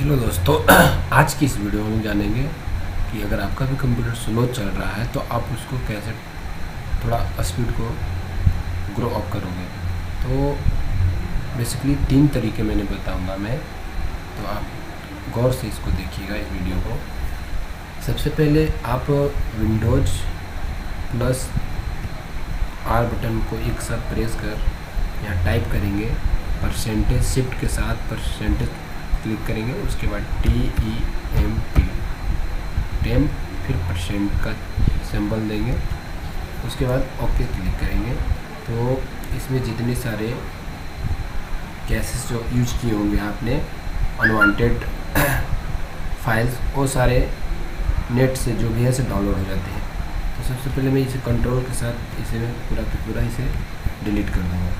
Hello दोस्तों, आज की इस वीडियो में जानेंगे कि अगर आपका भी कंप्यूटर स्लो चल रहा है तो आप उसको कैसे थोड़ा स्पीड को ग्रो अप करोगे। तो बेसिकली 3 तरीके मैंने बताऊंगा मैं, तो आप गौर से इसको देखिएगा इस वीडियो को। सबसे पहले आप विंडोज प्लस आर बटन को एक साथ प्रेस कर यहाँ टाइप करेंगे, परसेंटेज शिफ्ट के साथ परसेंटेज क्लिक करेंगे, उसके बाद TEMP टेम, फिर परसेंट का सिंबल देंगे, उसके बाद ओके क्लिक करेंगे। तो इसमें जितने सारे कैसेस जो यूज किए होंगे आपने अनवांटेड फाइल्स, वो सारे नेट से जो भी है से डाउनलोड हो जाते हैं। तो सबसे पहले मैं इसे कंट्रोल के साथ इसे मैं पूरा इसे डिलीट कर दूँगा।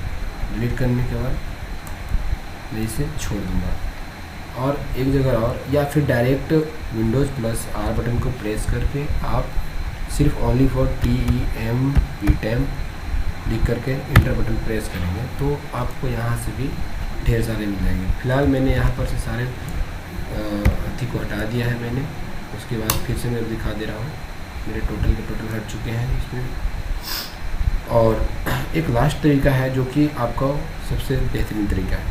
डिलीट करने के बाद मैं इसे छोड़ दूँगा और एक जगह और, या फिर direct Windows plus are button को प्रेस करके आप सिर्फ ओनली फॉर TEMP लिख करके इंटर बटन प्रेस करेंगे तो आपको यहाँ से भी ढेर सारे मिल जाएंगे। फिलहाल मैंने यहाँ पर से सारे अथी को हटा दिया है मैंने। उसके बाद फिर से मैं दिखा दे रहा हूँ, मेरे टोटल के टोटल हट चुके हैं इसमें। और एक लास्ट तरीका है जो कि आपका सबसे बेहतरीन तरीका है,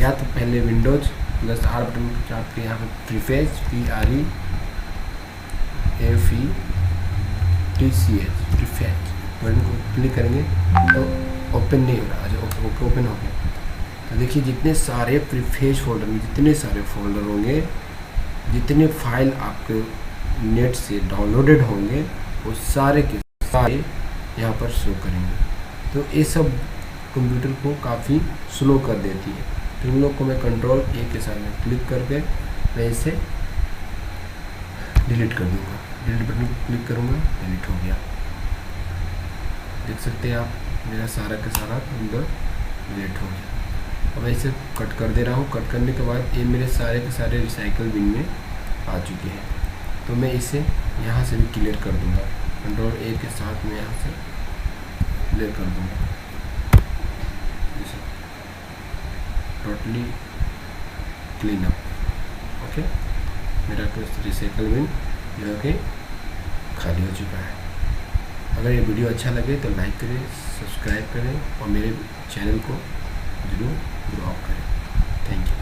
या तो पहले विंडोज़ प्लस आर बटन आपके यहाँ पे प्रीफेज प्रीफेज बटन को क्लिक करेंगे तो ओपन नहीं हो रहा, जो ओपन हो गया। तो देखिए जितने सारे प्रीफेज फोल्डर में जितने सारे फोल्डर होंगे, जितने फाइल आपके नेट से डाउनलोडेड होंगे, वो सारे के सारे यहाँ पर शो करेंगे। तो ये सब कंप्यूटर को काफ़ी स्लो कर देती है। तो इन लोग को मैं कंट्रोल A के साथ में क्लिक करके मैं इसे डिलीट कर दूंगा। डिलीट बटन क्लिक करूंगा, डिलीट हो गया। देख सकते हैं आप, मेरा सारा का सारा विंडो डिलीट हो गया। अब ऐसे कट कर दे रहा हूँ। कट करने के बाद ये मेरे सारे के सारे रिसाइकल बिन में आ चुके हैं। तो मैं इसे यहाँ से भी क्लियर कर दूँगा। कंट्रोल A के साथ में यहाँ से क्लियर कर दूँगा, टोटली क्लीन अप। ओके, मेरा रिसाइकल बिन जो कि खाली हो चुका है। अगर ये वीडियो अच्छा लगे तो लाइक करें, सब्सक्राइब करें और मेरे चैनल को जरूर ग्रो अप करें। Thank you.